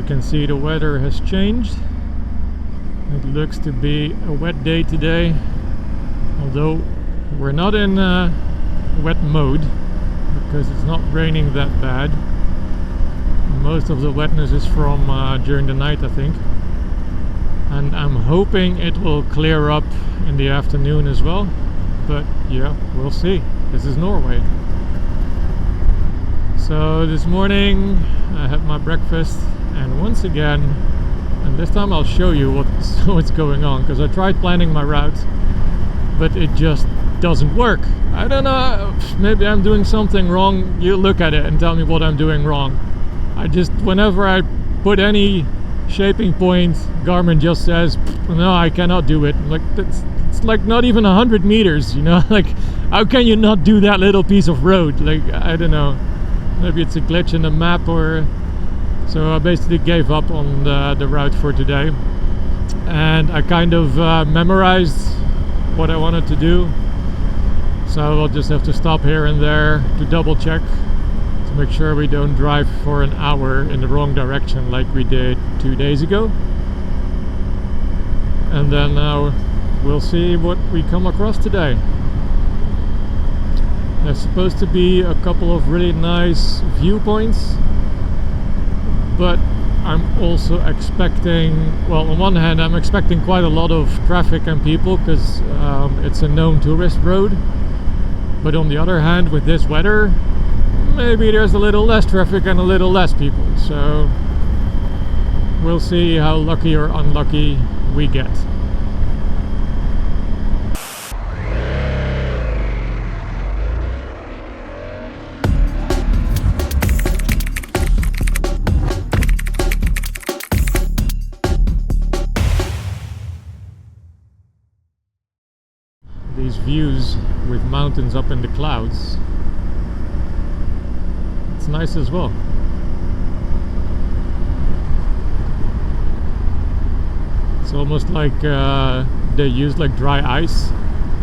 can see, the weather has changed. It looks to be a wet day today, although we're not in wet mode because it's not raining that bad. Most of the wetness is from during the night, I think, and I'm hoping it will clear up in the afternoon as well, but yeah, we'll see. This is Norway. So this morning I had my breakfast, and once again, and this time I'll show you what's going on, because I tried planning my route but it just doesn't work. I don't know, maybe I'm doing something wrong. You look at it and tell me what I'm doing wrong. Whenever I put any shaping point, Garmin just says no, I cannot do it. Like, it's like not even 100 meters, you know. Like, how can you not do that little piece of road? Like, I don't know, maybe it's a glitch in the map, or so I basically gave up on the route for today, and I kind of memorized what I wanted to do, so I'll just have to stop here and there to double check to make sure we don't drive for an hour in the wrong direction like we did 2 days ago. And then we'll see what we come across today. There's supposed to be a couple of really nice viewpoints, but I'm also expecting, well, on one hand I'm expecting quite a lot of traffic and people, because it's a known tourist road, but on the other hand, with this weather, maybe there's a little less traffic and a little less people, so we'll see how lucky or unlucky we get. These views with mountains up in the clouds, it's nice as well. It's almost like they use like dry ice,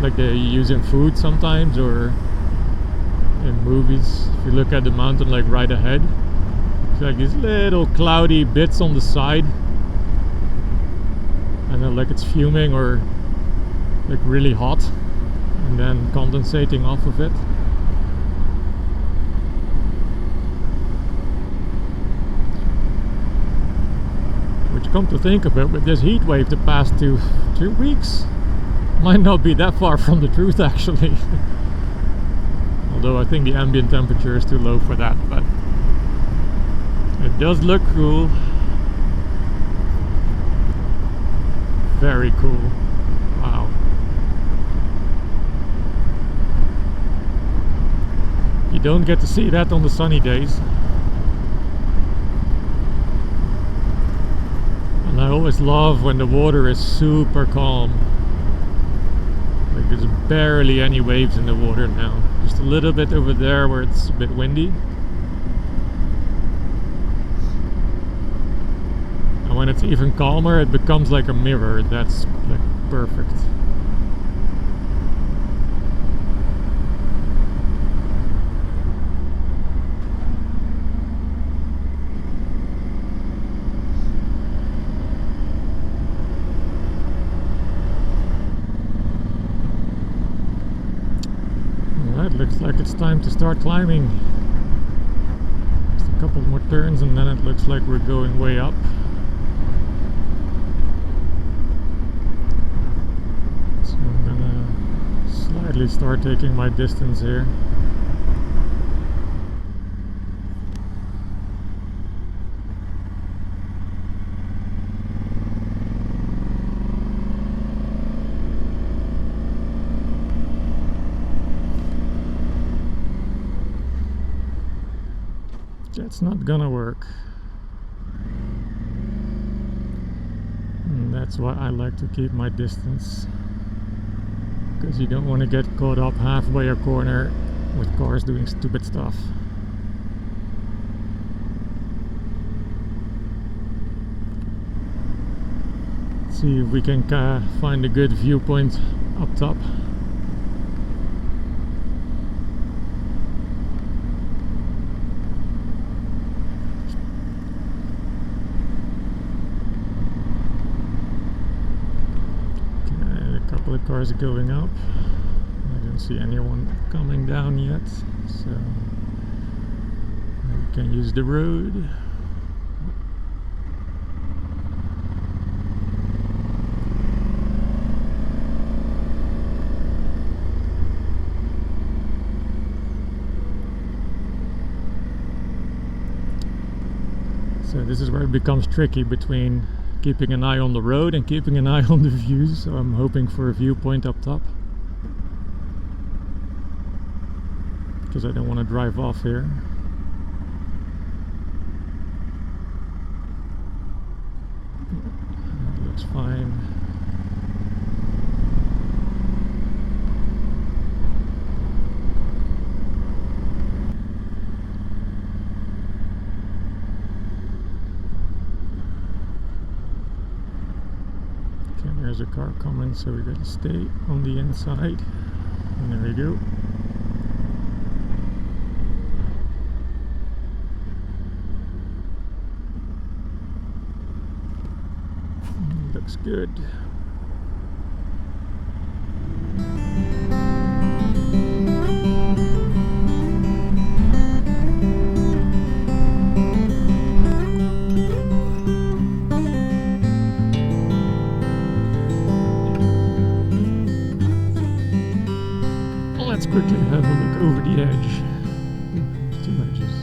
like they use in food sometimes, or in movies. If you look at the mountain like right ahead, it's like these little cloudy bits on the side, and then like it's fuming or like really hot, and then condensating off of it. Which, come to think of it, with this heat wave the past two weeks, might not be that far from the truth actually. Although I think the ambient temperature is too low for that, but it does look cool. Very cool. Wow. You don't get to see that on the sunny days. And I always love when the water is super calm. Like, there's barely any waves in the water now. Just a little bit over there where it's a bit windy. And when it's even calmer, it becomes like a mirror. That's like perfect. Looks like it's time to start climbing. Just a couple more turns and then it looks like we're going way up. So I'm gonna slightly start taking my distance here. That's not gonna work. And that's why I like to keep my distance, because you don't want to get caught up halfway a corner with cars doing stupid stuff. Let's see if we can find a good viewpoint up top. cars going up. I don't see anyone coming down yet, so we can use the road. So this is where it becomes tricky between keeping an eye on the road and keeping an eye on the views. So I'm hoping for a viewpoint up top, because I don't want to drive off here. That looks fine. There's a car coming, so we gotta stay on the inside. And there we go. Looks good. Let's quickly have a look over the edge. There's 2 edges.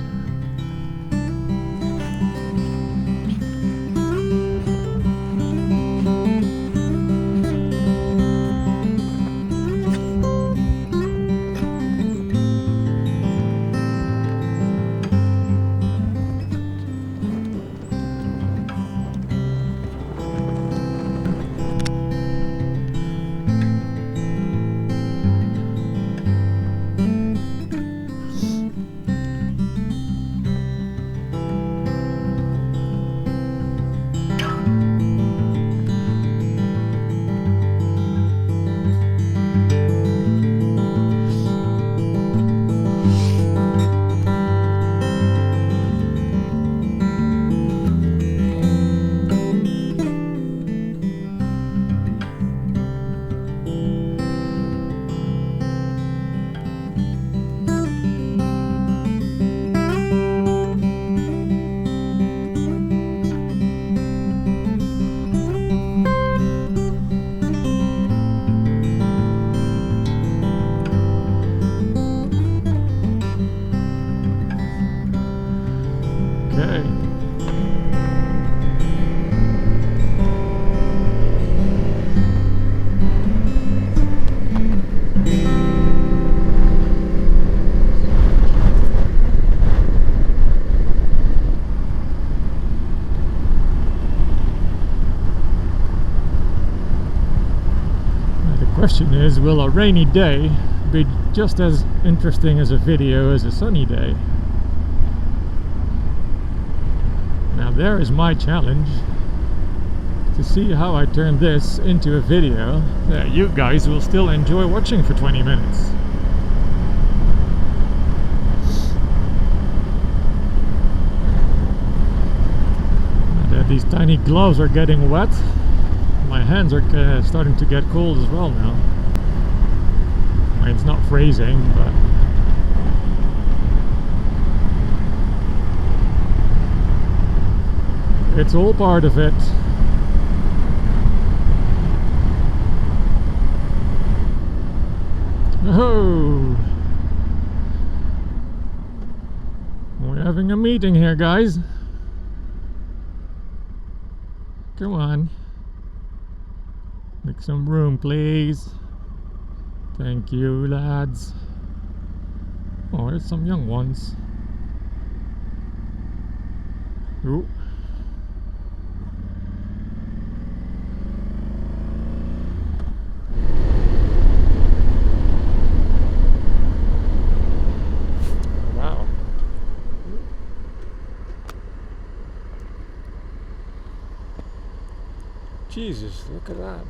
Okay. The question is, will a rainy day be just as interesting as a video as a sunny day? Now there is my challenge, to see how I turn this into a video that you guys will still enjoy watching for 20 minutes. And these tiny gloves are getting wet. My hands are starting to get cold as well now. I mean, it's not freezing, but it's all part of it. Oh, we're having a meeting here, guys. Come on. Make some room, please. Thank you, lads. Oh, there's some young ones. Ooh. Wow. Jesus, look at that.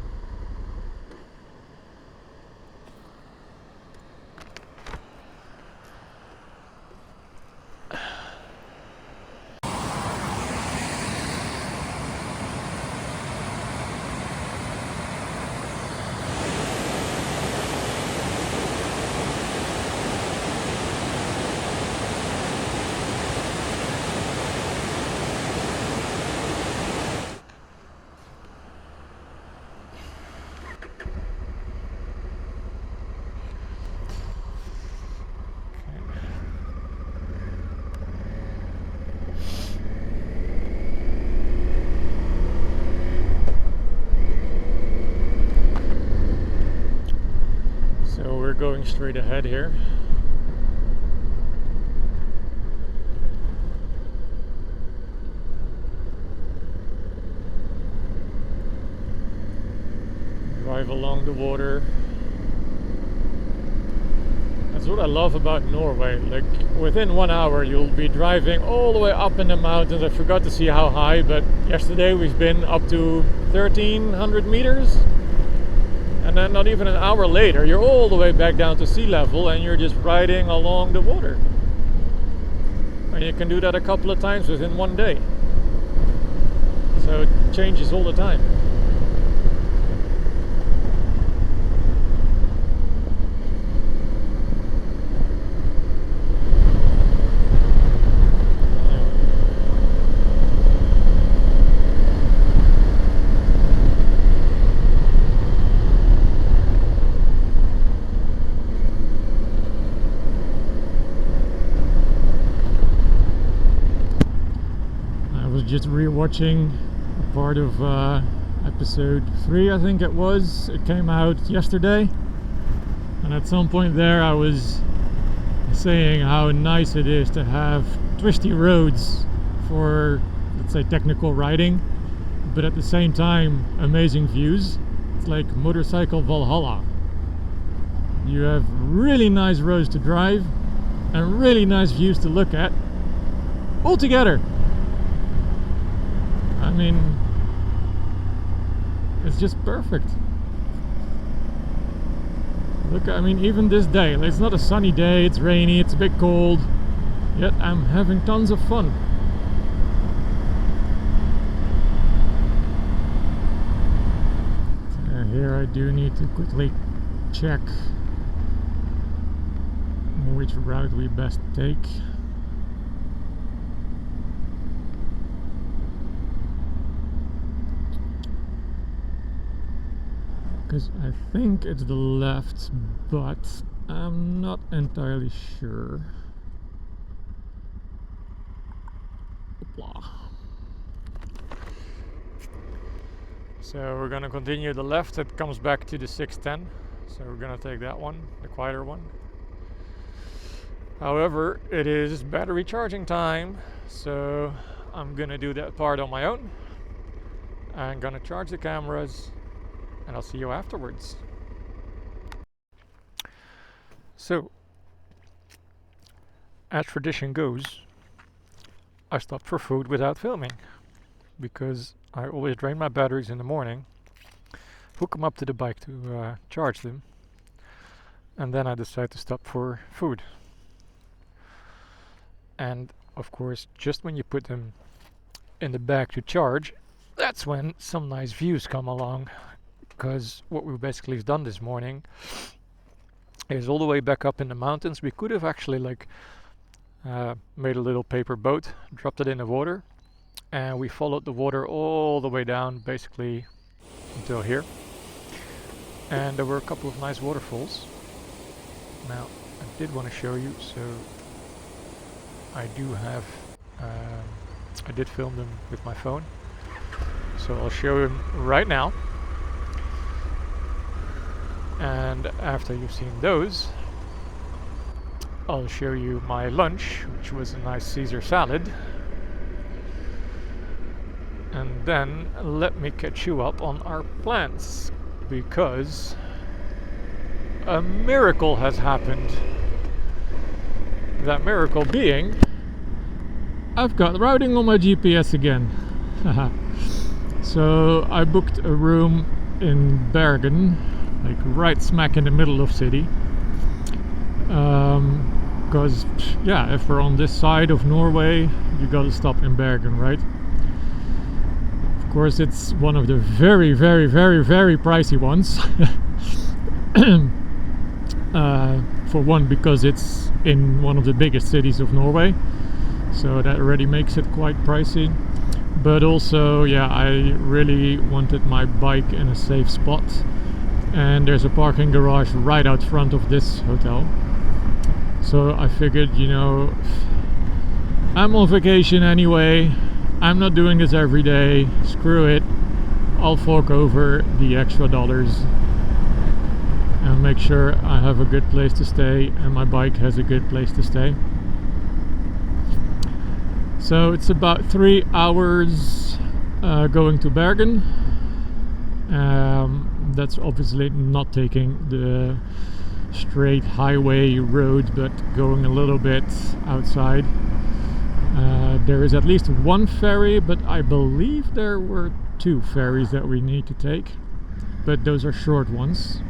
going straight ahead here. Drive along the water. That's what I love about Norway. Like within 1 hour you'll be driving all the way up in the mountains. I forgot to see how high, but yesterday we've been up to 1,300 meters. And then not even an hour later you're all the way back down to sea level and you're just riding along the water. And you can do that a couple of times within 1 day. So it changes all the time. Just rewatching a part of episode 3, I think it was. It came out yesterday, and at some point there I was saying how nice it is to have twisty roads for, let's say, technical riding, but at the same time amazing views. It's like motorcycle Valhalla. You have really nice roads to drive and really nice views to look at all together. I mean, it's just perfect. Look, I mean, even this day, it's not a sunny day, it's rainy, it's a bit cold, yet I'm having tons of fun. Here I do need to quickly check which route we best take. Because I think it's the left, but I'm not entirely sure. Hoopla. So we're going to continue the left. It comes back to the 610. So we're going to take that one, the quieter one. However, it is battery charging time, so I'm going to do that part on my own. I'm going to charge the cameras, and I'll see you afterwards. So, as tradition goes, I stopped for food without filming, because I always drain my batteries in the morning, hook them up to the bike to charge them, and then I decide to stop for food. And of course, just when you put them in the bag to charge, that's when some nice views come along. Because what we basically have done this morning is all the way back up in the mountains. We could have actually made a little paper boat, dropped it in the water, and we followed the water all the way down basically until here. And there were a couple of nice waterfalls. Now I did want to show you, so I do have I did film them with my phone, so I'll show them right now. And after you've seen those, I'll show you my lunch, which was a nice Caesar salad. And then let me catch you up on our plans, because a miracle has happened. That miracle being, I've got routing on my GPS again. So I booked a room in Bergen, like right smack in the middle of city, because yeah, if we're on this side of Norway, you gotta stop in Bergen, right? Of course, it's one of the very pricey ones. For one, because it's in one of the biggest cities of Norway, so that already makes it quite pricey. But also, yeah, I really wanted my bike in a safe spot, and there's a parking garage right out front of this hotel. So I figured, you know, I'm on vacation anyway, I'm not doing this every day, screw it, I'll fork over the extra dollars and make sure I have a good place to stay and my bike has a good place to stay. So it's about 3 hours going to Bergen. That's obviously not taking the straight highway road, but going a little bit outside. There is at least one ferry, but I believe there were 2 ferries that we need to take, but those are short ones,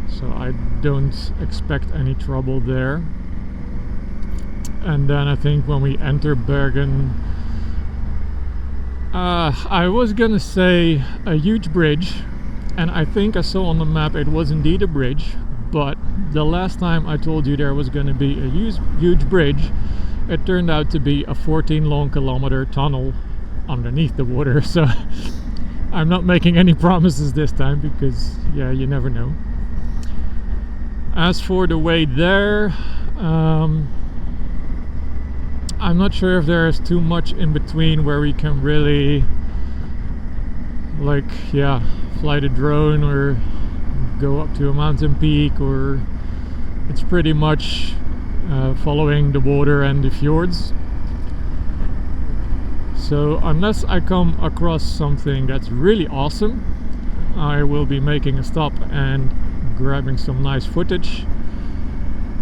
so I don't expect any trouble there. And then I think when we enter Bergen, I was gonna say a huge bridge, and I think I saw on the map it was indeed a bridge, but the last time I told you there was gonna be a huge bridge, it turned out to be a 14-kilometer tunnel underneath the water. So I'm not making any promises this time, because yeah, you never know. As for the way there, I'm not sure if there is too much in between where we can really, like, yeah, fly the drone or go up to a mountain peak, or it's pretty much following the water and the fjords. So unless I come across something that's really awesome, I will be making a stop and grabbing some nice footage.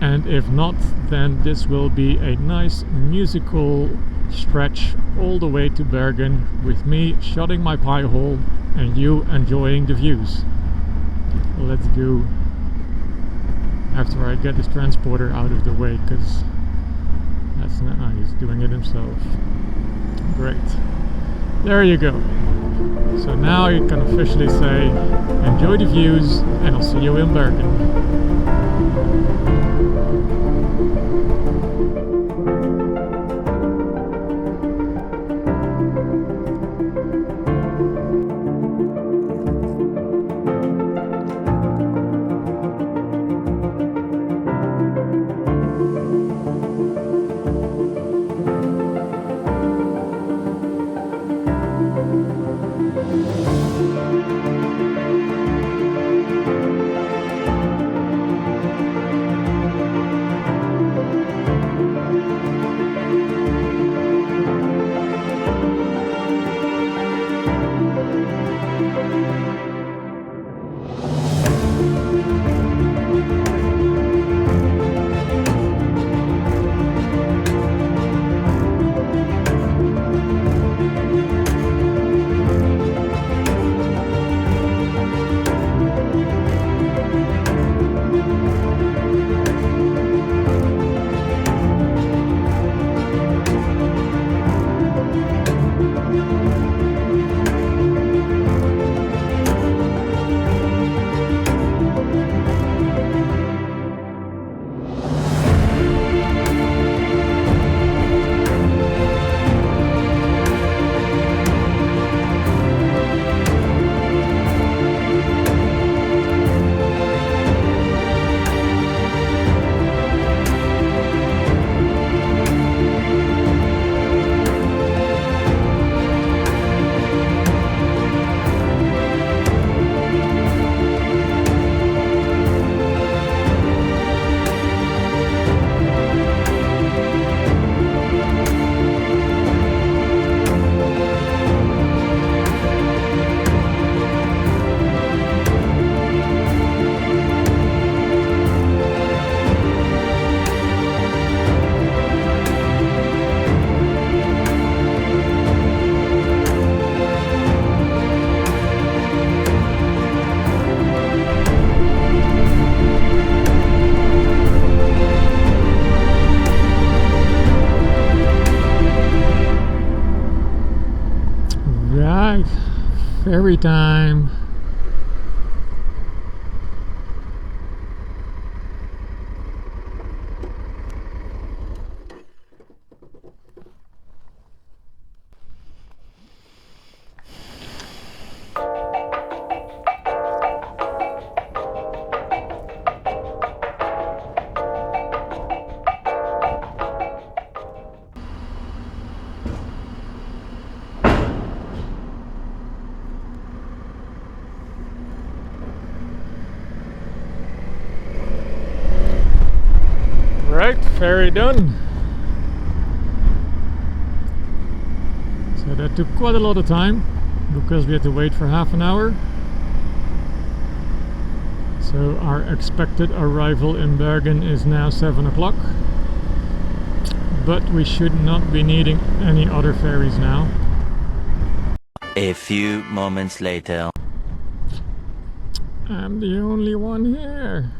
And if not, then this will be a nice musical stretch all the way to Bergen, with me shutting my pie hole and you enjoying the views. Let's go, after I get this transporter out of the way, because that's not, he's doing it himself. Great. There you go. So now you can officially say, enjoy the views, and I'll see you in Bergen. Ferry time. ferry done. So that took quite a lot of time because we had to wait for half an hour. So our expected arrival in Bergen is now 7 o'clock. But we should not be needing any other ferries now. A few moments later. I'm the only one here.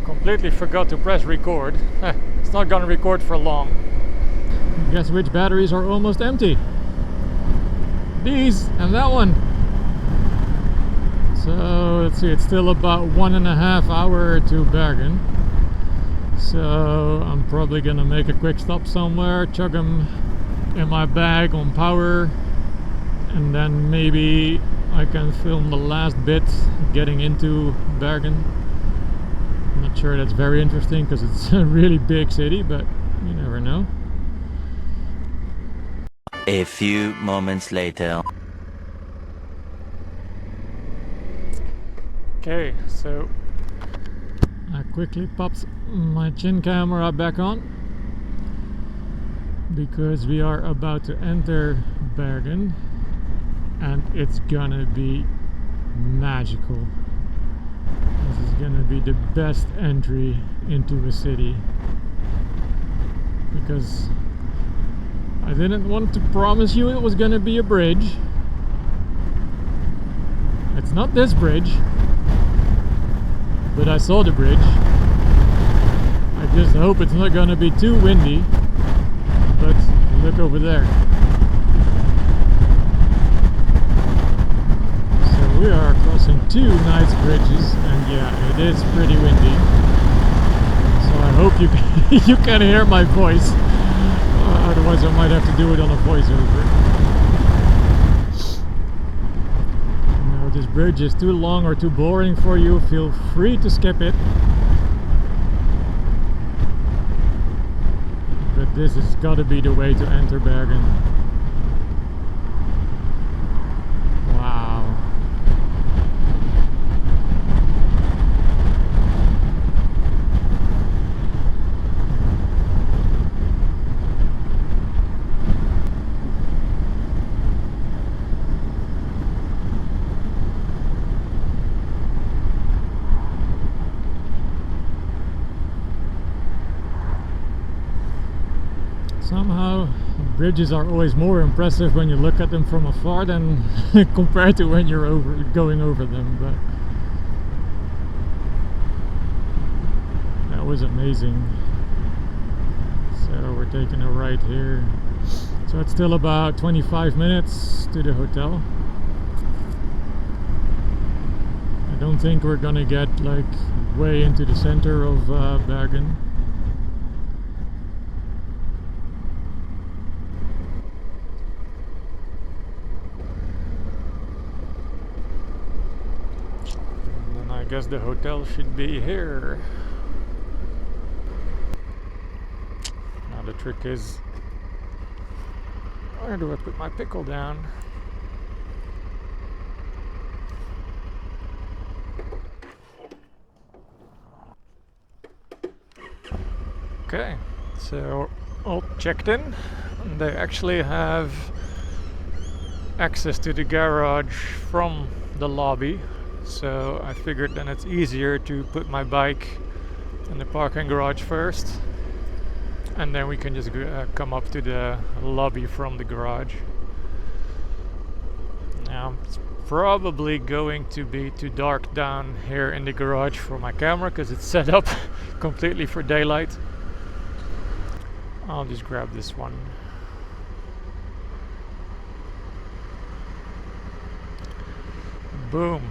Completely forgot to press record. It's not gonna record for long. Guess which batteries are almost empty? These and that one. So let's see, it's still about 1.5 hours to Bergen. So I'm probably gonna make a quick stop somewhere, chug them in my bag on power, and then maybe I can film the last bit getting into Bergen. I'm not sure that's very interesting because it's a really big city, but you never know. A few moments later. Okay, so I quickly popped my chin camera back on because we are about to enter Bergen and it's gonna be magical. This is gonna be the best entry into a city because I didn't want to promise you it was gonna be a bridge. It's not this bridge, but I saw the bridge. I just hope it's not gonna be too windy, but look over there. So we are crossing two nice bridges, and yeah, it is pretty windy. So I hope you can, you can hear my voice. Otherwise I might have to do it on a voiceover. Now, if this bridge is too long or too boring for you, feel free to skip it. But this has got to be the way to enter Bergen. Wow. Somehow bridges are always more impressive when you look at them from afar than compared to when you're going over them, but that was amazing. So we're taking a right here. So it's still about 25 minutes to the hotel. I don't think we're gonna get like way into the center of Bergen. I guess the hotel should be here. Now the trick is, where do I put my pickle down? Okay, so all checked in. They actually have access to the garage from the lobby, so I figured then it's easier to put my bike in the parking garage first, and then we can just come up to the lobby from the garage. Now it's probably going to be too dark down here in the garage for my camera because it's set up completely for daylight. I'll just grab this one. Boom.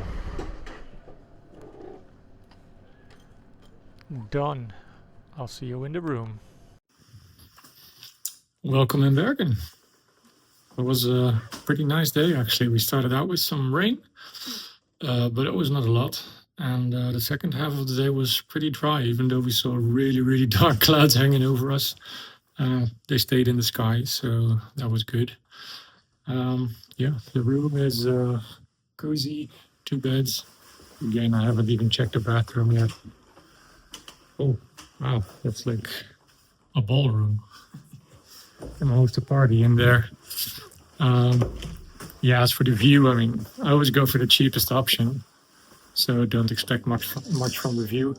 Done. I'll see you in the room. Welcome in Bergen. It was a pretty nice day actually. We started out with some rain, but it was not a lot. And the second half of the day was pretty dry, even though we saw really dark clouds hanging over us. They stayed in the sky, so that was good. Yeah, the room is cozy, 2 beds. Again, I haven't even checked the bathroom yet. Oh, wow, that's like a ballroom. Can host a party in there. Yeah, as for the view, I mean, I always go for the cheapest option, so don't expect much from the view.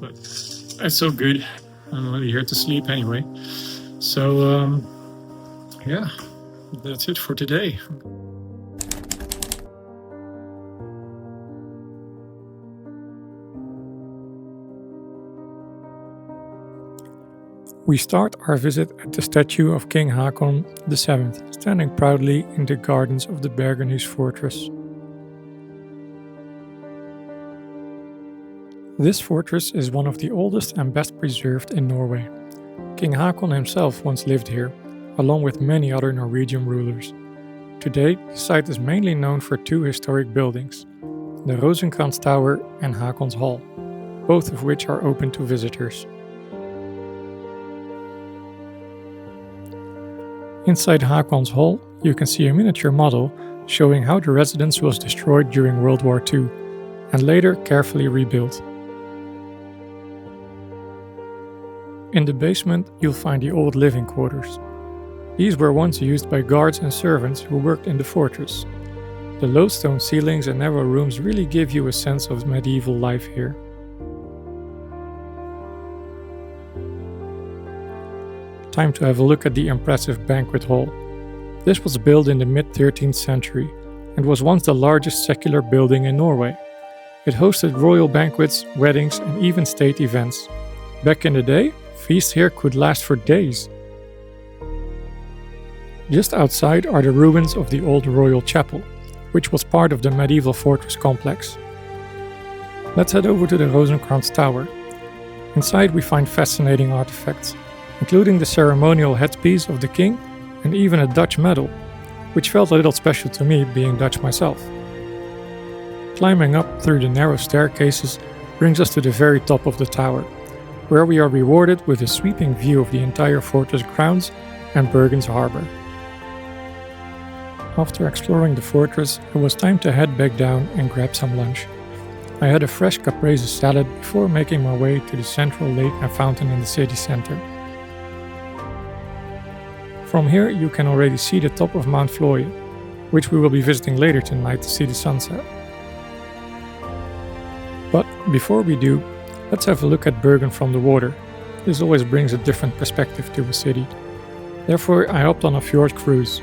But it's so good. I'm only here to sleep anyway. So, yeah, that's it for today. We start our visit at the statue of King Haakon VII, standing proudly in the gardens of the Bergen fortress. This fortress is one of the oldest and best preserved in Norway. King Haakon himself once lived here, along with many other Norwegian rulers. Today, the site is mainly known for 2 historic buildings, the Rosenkrantz Tower and Haakon's Hall, both of which are open to visitors. Inside Haakon's Hall, you can see a miniature model showing how the residence was destroyed during World War II and later carefully rebuilt. In the basement, you'll find the old living quarters. These were once used by guards and servants who worked in the fortress. The low stone ceilings and narrow rooms really give you a sense of medieval life here. Time to have a look at the impressive banquet hall. This was built in the mid-13th century and was once the largest secular building in Norway. It hosted royal banquets, weddings, and even state events. Back in the day, feasts here could last for days. Just outside are the ruins of the old royal chapel, which was part of the medieval fortress complex. Let's head over to the Rosenkrantz Tower. Inside we find fascinating artifacts, including the ceremonial headpiece of the king and even a Dutch medal, which felt a little special to me being Dutch myself. Climbing up through the narrow staircases brings us to the very top of the tower, where we are rewarded with a sweeping view of the entire fortress grounds and Bergen's harbor. After exploring the fortress, it was time to head back down and grab some lunch. I had a fresh caprese salad before making my way to the central lake and fountain in the city center. From here you can already see the top of Mount Floye, which we will be visiting later tonight to see the sunset. But before we do, let's have a look at Bergen from the water. This always brings a different perspective to a city. Therefore I hopped on a fjord cruise.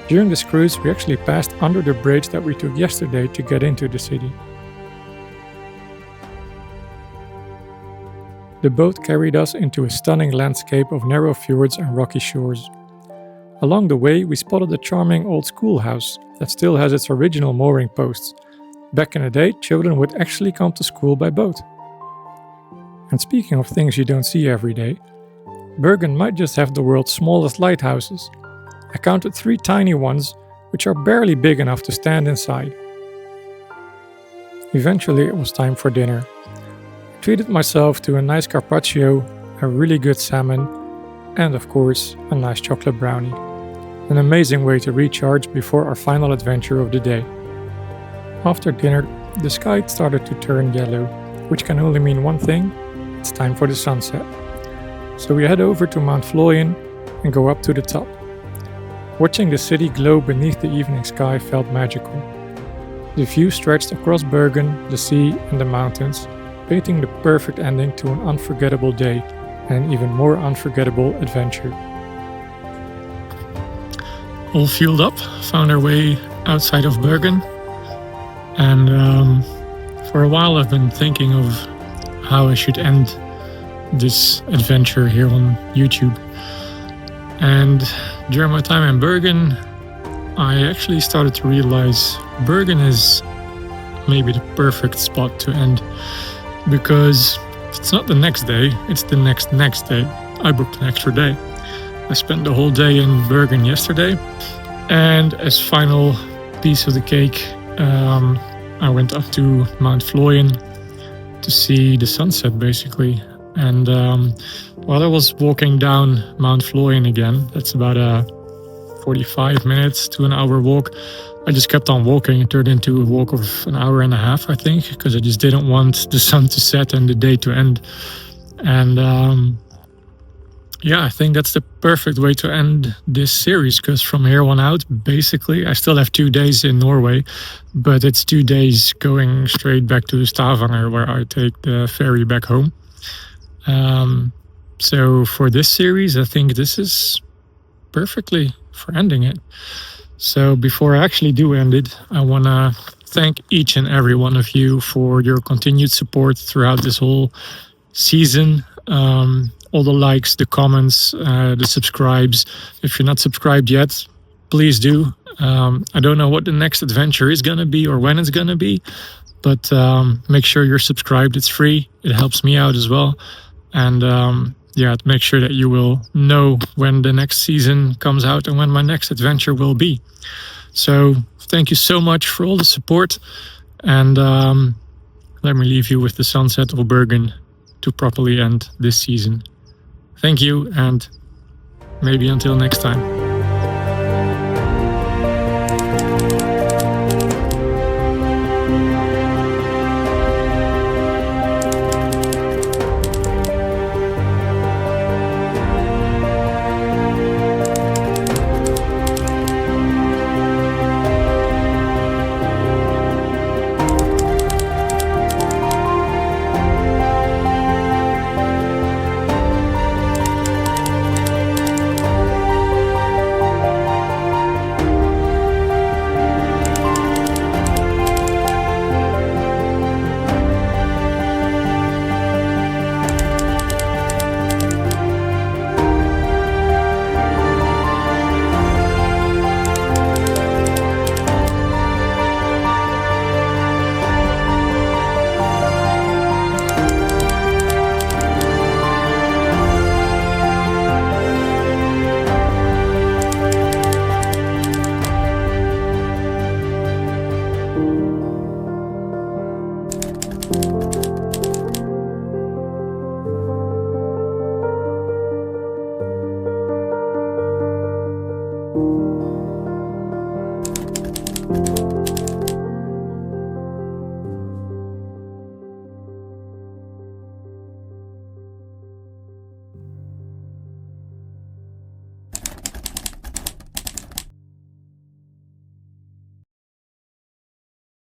During this cruise we actually passed under the bridge that we took yesterday to get into the city. The boat carried us into a stunning landscape of narrow fjords and rocky shores. Along the way we spotted a charming old schoolhouse that still has its original mooring posts. Back in the day, children would actually come to school by boat. And speaking of things you don't see every day, Bergen might just have the world's smallest lighthouses. I counted 3 tiny ones, which are barely big enough to stand inside. Eventually it was time for dinner. I treated myself to a nice carpaccio, a really good salmon, and of course a nice chocolate brownie. An amazing way to recharge before our final adventure of the day. After dinner, the sky started to turn yellow, which can only mean one thing: it's time for the sunset. So we head over to Mount Floyen and go up to the top. Watching the city glow beneath the evening sky felt magical. The view stretched across Bergen, the sea and the mountains, painting the perfect ending to an unforgettable day and an even more unforgettable adventure. All fueled up, found our way outside of Bergen, and for a while I've been thinking of how I should end this adventure here on YouTube. And during my time in Bergen, I actually started to realize Bergen is maybe the perfect spot to end, because it's not the next day, it's the next day. I booked an extra day. I spent the whole day in Bergen yesterday, and as final piece of the cake, I went up to Mount Floyen to see the sunset basically. And while I was walking down Mount Floyen again, that's about a 45 minutes to an hour walk, I just kept on walking. It turned into a walk of an hour and a half, I think, because I just didn't want the sun to set and the day to end. And yeah, I think that's the perfect way to end this series, because from here on out, basically, I still have 2 days in Norway, but it's 2 days going straight back to Stavanger, where I take the ferry back home. So for this series, I think this is perfectly for ending it. So before I actually do end it, I want to thank each and every one of you for your continued support throughout this whole season. All the likes, the comments, the subscribes. If you're not subscribed yet, please do. I don't know what the next adventure is going to be or when it's going to be, but make sure you're subscribed. It's free. It helps me out as well. And yeah, make sure that you will know when the next season comes out and when my next adventure will be. So thank you so much for all the support. And let me leave you with the sunset of Bergen to properly end this season. Thank you, and maybe until next time.